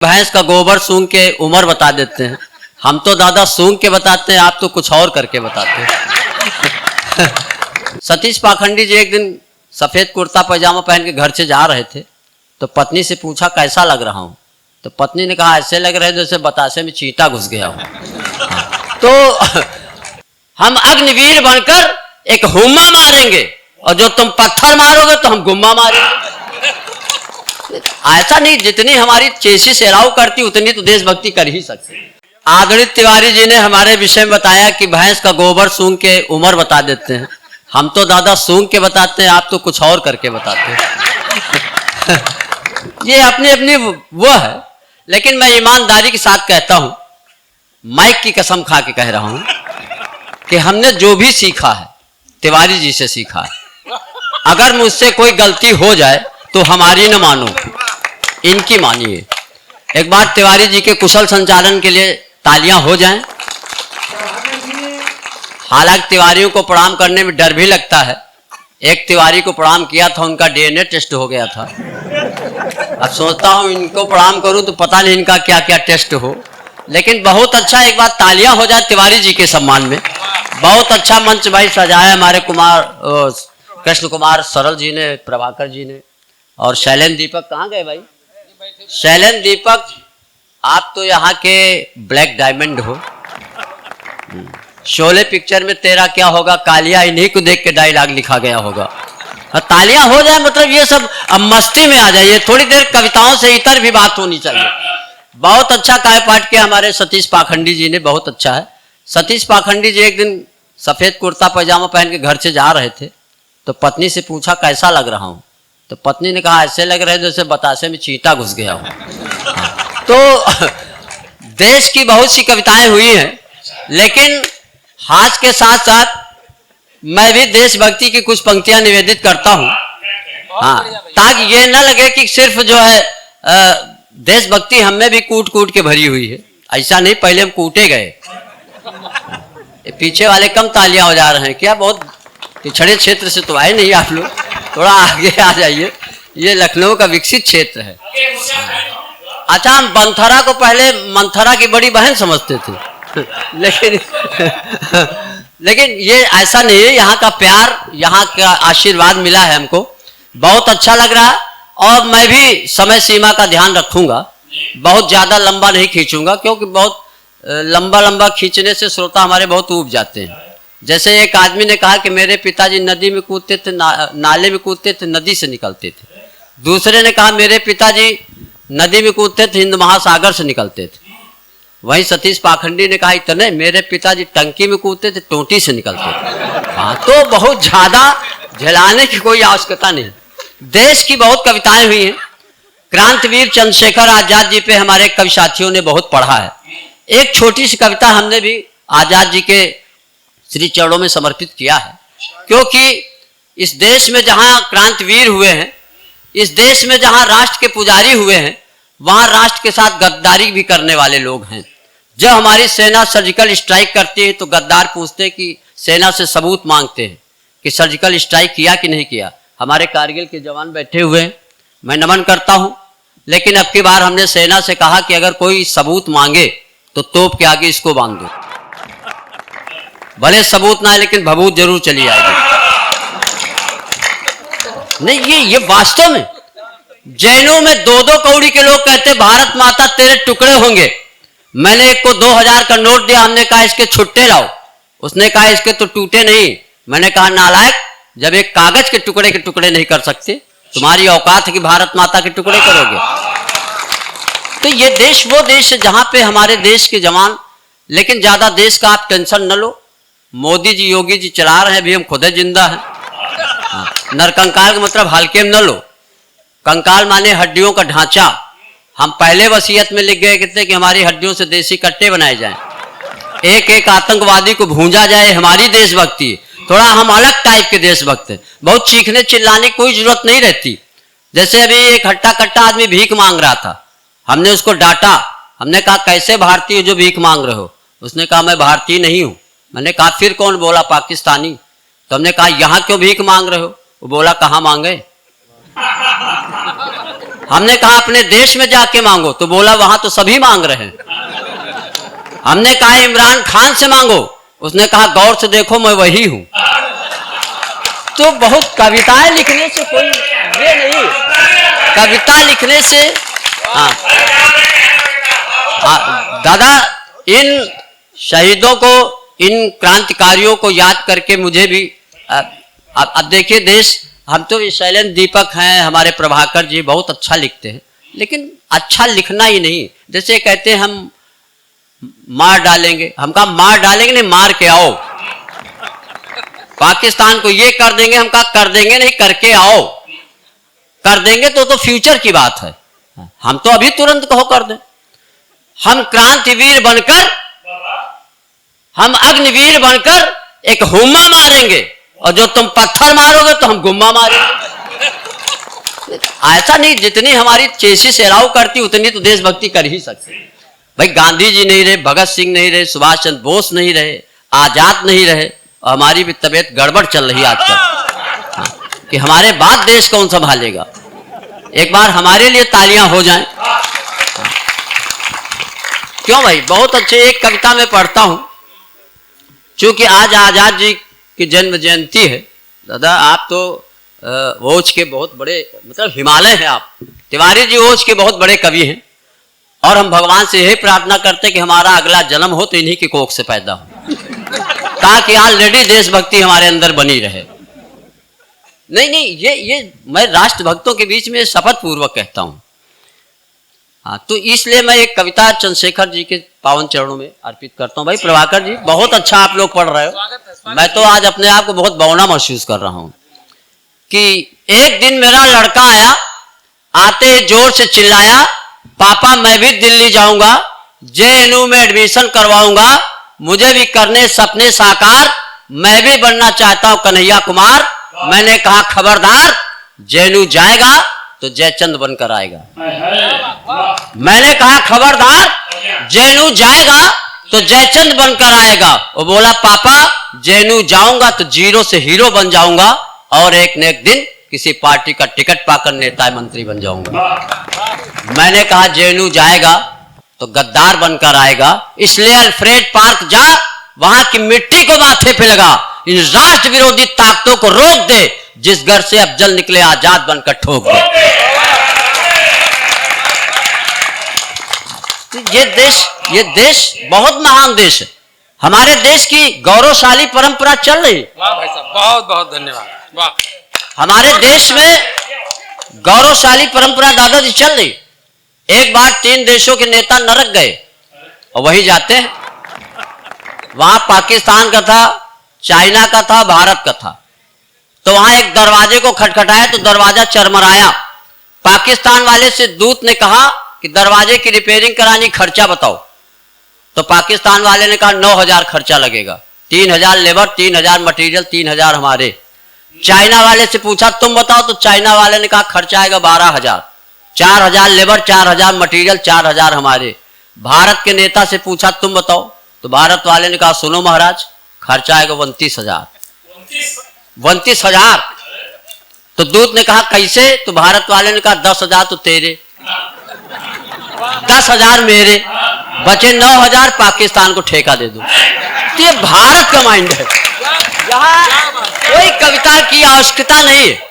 भैंस का गोबर सूंघ के उम्र बता देते हैं। हम तो दादा सूंघ के बताते हैं, आप तो कुछ और करके बताते हैं। सतीश पाखंडी जी एक दिन सफेद कुर्ता पैजामा पहन के घर से जा रहे थे, तो पत्नी से पूछा कैसा लग रहा हूं। तो पत्नी ने कहा ऐसे लग रहे जैसे बतासे में चींटा घुस गया हो। तो हम अग्निवीर बनकर एक हुम्मा मारेंगे और जो तुम पत्थर मारोगे तो हम गुम्मा मारेंगे। ऐसा नहीं, जितनी हमारी चेसिस एलाउ करती उतनी तो देशभक्ति कर ही सकते। आदरणीय तिवारी जी ने हमारे विषय में बताया कि भैंस का गोबर सूंघ के उम्र बता देते हैं। हम तो दादा सूंघ के बताते हैं, आप तो कुछ और करके बताते हैं। ये अपनी अपनी वो है, लेकिन मैं ईमानदारी के साथ कहता हूं, माइक की कसम खा के कह रहा हूं कि हमने जो भी सीखा है तिवारी जी से सीखा है। अगर मुझसे कोई गलती हो जाए तो हमारी न मानो, इनकी मानिए। एक बार तिवारी जी के कुशल संचालन के लिए तालियां हो जाएं। हालांकि तिवारियों को प्रणाम करने में डर भी लगता है। एक तिवारी को प्रणाम किया था, उनका डीएनए टेस्ट हो गया था। अब सोचता हूं इनको प्रणाम करूं तो पता नहीं इनका क्या क्या टेस्ट हो। लेकिन बहुत अच्छा, एक बार तालियां हो जाए तिवारी जी के सम्मान में। बहुत अच्छा मंच भाई सजाया हमारे कृष्ण कुमार सरल जी ने, प्रभाकर जी ने। और शैलेंद्र दीपक कहाँ गए भाई? शैलेंद्र दीपक, आप तो यहाँ के ब्लैक डायमंड हो। शोले पिक्चर में तेरा क्या होगा कालिया, इन्हीं को देख के डायलॉग लिखा गया होगा। तालियां हो जाए मतलब ये सब अब मस्ती में आ जाइए। थोड़ी देर कविताओं से इतर भी बात होनी चाहिए। बहुत अच्छा काय पाठ किया हमारे सतीश पाखंडी जी ने, बहुत अच्छा है। सतीश पाखंडी जी एक दिन सफेद कुर्ता पैजामा पहन के घर से जा रहे थे, तो पत्नी से पूछा कैसा लग रहा हूं। तो पत्नी ने कहा ऐसे लग रहे जैसे बतासे में चींटा घुस गया हो। तो देश की बहुत सी कविताएं हुई हैं, लेकिन हास के साथ साथ मैं भी देशभक्ति की कुछ पंक्तियां निवेदित करता हूं। हाँ, ताकि ये न लगे कि सिर्फ जो है देशभक्ति हमें भी कूट कूट के भरी हुई है। ऐसा नहीं, पहले हम कूटे गए। पीछे वाले कम तालियां हो जा रहे हैं क्या? बहुत पिछड़े क्षेत्र से तो आए नहीं आप लोग, थोड़ा आगे आ जाइए। ये लखनऊ का विकसित क्षेत्र है। अच्छा, हम बंथरा को पहले मंथरा की बड़ी बहन समझते थे। लेकिन ये ऐसा नहीं है। यहाँ का प्यार, यहाँ का आशीर्वाद मिला है हमको, बहुत अच्छा लग रहा है। और मैं भी समय सीमा का ध्यान रखूंगा, बहुत ज्यादा लंबा नहीं खींचूंगा, क्योंकि बहुत लंबा खींचने से श्रोता हमारे बहुत ऊब जाते हैं। जैसे एक आदमी ने कहा कि मेरे पिताजी नदी में कूदते थे, नाले में कूदते थे, नदी से निकलते थे। दूसरे ने कहा मेरे पिताजी नदी में कूदते थे, हिंद महासागर से निकलते थे। वहीं सतीश पाखंडी ने कहा इतने, मेरे पिताजी टंकी में कूदते थे, टोटी से निकलते थे। हाँ, तो बहुत ज्यादा झेलाने की कोई आवश्यकता नहीं। देश की बहुत कविताएं हुई हैं। क्रांतिवीर चंद्रशेखर आजाद जी पे हमारे कवि साथियों ने बहुत पढ़ा है। एक छोटी सी कविता हमने भी आजाद जी के श्री चरणों में समर्पित किया है, क्योंकि इस देश में जहां क्रांतिवीर हुए हैं, इस देश में जहां राष्ट्र के पुजारी हुए हैं, वहां राष्ट्र के साथ गद्दारी भी करने वाले लोग हैं। जब हमारी सेना सर्जिकल स्ट्राइक करती है तो गद्दार पूछते हैं कि सेना से सबूत मांगते हैं कि सर्जिकल स्ट्राइक किया कि नहीं किया। हमारे कारगिल के जवान बैठे हुए हैं, मैं नमन करता हूं। लेकिन अब की बार हमने सेना से कहा कि अगर कोई सबूत मांगे तो तोप के आगे इसको बांध दो। भले सबूत ना है, लेकिन भभूत जरूर चली आएगी। नहीं, ये वास्तव में जैनों में 2-2 कौड़ी के लोग कहते भारत माता तेरे टुकड़े होंगे। मैंने एक को 2000 का नोट दिया, हमने कहा इसके छुट्टे लाओ। उसने कहा इसके तो टूटे नहीं। मैंने कहा नालायक, जब एक कागज के टुकड़े नहीं कर सकते, तुम्हारी औकात है कि भारत माता के टुकड़े करोगे। तो ये देश वो देश है जहां पे हमारे देश के जवान, लेकिन ज्यादा देश का आप टेंशन न लो। मोदी जी योगी जी चला रहे हैं, अभी हम खुद जिंदा हैं। नरकंकाल का मतलब हल्के में न लो। कंकाल माने हड्डियों का ढांचा। हम पहले वसीयत में लिख गए थे कि हमारी हड्डियों से देसी कट्टे बनाए जाएं, एक एक आतंकवादी को भूंजा जाए। हमारी देशभक्ति थोड़ा, हम अलग टाइप के देशभक्त हैं। बहुत चीखने चिल्लाने की कोई जरूरत नहीं रहती। जैसे अभी एक हट्टा कट्टा आदमी भीख मांग रहा था, हमने उसको डांटा। हमने कहा कैसे भारतीय हो जो भीख मांग रहे हो? उसने कहा मैं भारतीय नहीं हूं। मैंने कहा फिर कौन? बोला पाकिस्तानी। तो हमने कहा यहां क्यों भीख मांग रहे हो? वो बोला कहां मांगे। हमने कहा अपने देश में जाके मांगो, तो बोला वहां तो सभी मांग रहे हैं। हमने कहा इमरान खान से मांगो, उसने कहा गौर से देखो मैं वही हूं। तो बहुत कविताएं लिखने से कोई ये नहीं, कविता लिखने से हाँ दादा, इन शहीदों को, इन क्रांतिकारियों को याद करके मुझे भी अब देखिए देश, हम तो शैलेंद्र दीपक हैं, हमारे प्रभाकर जी बहुत अच्छा लिखते हैं, लेकिन अच्छा लिखना ही नहीं। जैसे कहते हैं हम मार डालेंगे, हम कहा मार डालेंगे नहीं, मार के आओ। पाकिस्तान को ये कर देंगे, हम कहा कर देंगे नहीं, करके आओ। कर देंगे तो फ्यूचर की बात है, हम तो अभी तुरंत कहो कर दें। हम क्रांतिवीर बनकर, हम अग्निवीर बनकर एक हुम्मा मारेंगे, और जो तुम पत्थर मारोगे तो हम गुम्मा मारेंगे। ऐसा नहीं, जितनी हमारी चेसिस अलाउ करती उतनी तो देशभक्ति कर ही सकते। भाई गांधी जी नहीं रहे, भगत सिंह नहीं रहे, सुभाष चंद्र बोस नहीं रहे, आजाद नहीं रहे, और हमारी भी तबीयत गड़बड़ चल रही आजकल कि हमारे बाद देश कौन संभालेगा। एक बार हमारे लिए तालियां हो जाएं। क्यों भाई, बहुत अच्छे। एक कविता में पढ़ता हूं, चूंकि आज आजाद जी की जन्म जयंती है। दादा आप तो ओज के बहुत बड़े, मतलब हिमालय हैं आप। तिवारी जी ओज के बहुत बड़े कवि हैं, और हम भगवान से यही प्रार्थना करते हैं कि हमारा अगला जन्म हो तो इन्हीं की कोख से पैदा हो, ताकि ऑलरेडी देशभक्ति हमारे अंदर बनी रहे। नहीं, ये मैं राष्ट्रभक्तों के बीच में शपथ पूर्वक कहता हूं। हाँ, तो इसलिए मैं एक कविता चंद्रशेखर जी के पावन चरणों में अर्पित करता हूं। भाई प्रभाकर जी बहुत अच्छा आप लोग पढ़ रहे हो। मैं तो आज अपने आप को बहुत बौना महसूस कर रहा हूं कि एक दिन मेरा लड़का आया, आते ही जोर से चिल्लाया, पापा मैं भी दिल्ली जाऊंगा, जेएनयू में एडमिशन करवाऊंगा, मुझे भी करने सपने साकार, मैं भी बनना चाहता हूं कन्हैया कुमार। मैंने कहा खबरदार, जेएनयू जाएगा तो जयचंद बनकर आएगा। मैंने कहा खबरदार, जेएनयू जाएगा तो जयचंद बनकर आएगा। वो बोला पापा जेएनयू जाऊंगा तो जीरो से हीरो बन जाऊंगा, और एक न एक दिन किसी पार्टी का टिकट पाकर नेता मंत्री बन जाऊंगा। मैंने कहा जेएनयू जाएगा तो गद्दार बनकर आएगा, इसलिए अल्फ्रेड पार्क जा, वहां की मिट्टी को माथे पे लगा, इन राष्ट्र विरोधी ताकतों को रोक दे, जिस घर से अफजल निकले आजाद बनकर ठोक दे। ये देश बहुत महान देश है। हमारे देश की गौरवशाली परंपरा चल रही। वाह भाई साहब, बहुत बहुत धन्यवाद। वाह, हमारे देश में गौरवशाली परंपरा दादाजी चल रही। एक बार 3 देशों के नेता नरक गए, और वही जाते हैं। वहां पाकिस्तान का था, चाइना का था, भारत का था। तो वहां एक दरवाजे को खटखटाया तो दरवाजा चरमराया। पाकिस्तान वाले से दूत ने कहा कि दरवाजे की रिपेयरिंग करानी, खर्चा बताओ। तो पाकिस्तान वाले ने कहा 9,000 खर्चा लगेगा, 3,000 लेबर, 3,000 मटेरियल, 3,000 हमारे। चाइना वाले से पूछा तुम बताओ, तो चाइना वाले ने कहा खर्चा आएगा 12,000, 4,000 लेबर, 4,000 मटेरियल, 4,000 हमारे। भारत के नेता से पूछा तुम बताओ, तो भारत वाले ने कहा सुनो महाराज, खर्चा आएगा 29,000। 29,000। तो दूत ने कहा कैसे? तो भारत वाले ने कहा 10,000 तो तेरे, 10,000 मेरे, बचे 9,000 पाकिस्तान को ठेका दे दो। तो ये भारत का माइंड है, यहाँ कोई कविता की आवश्यकता नहीं है।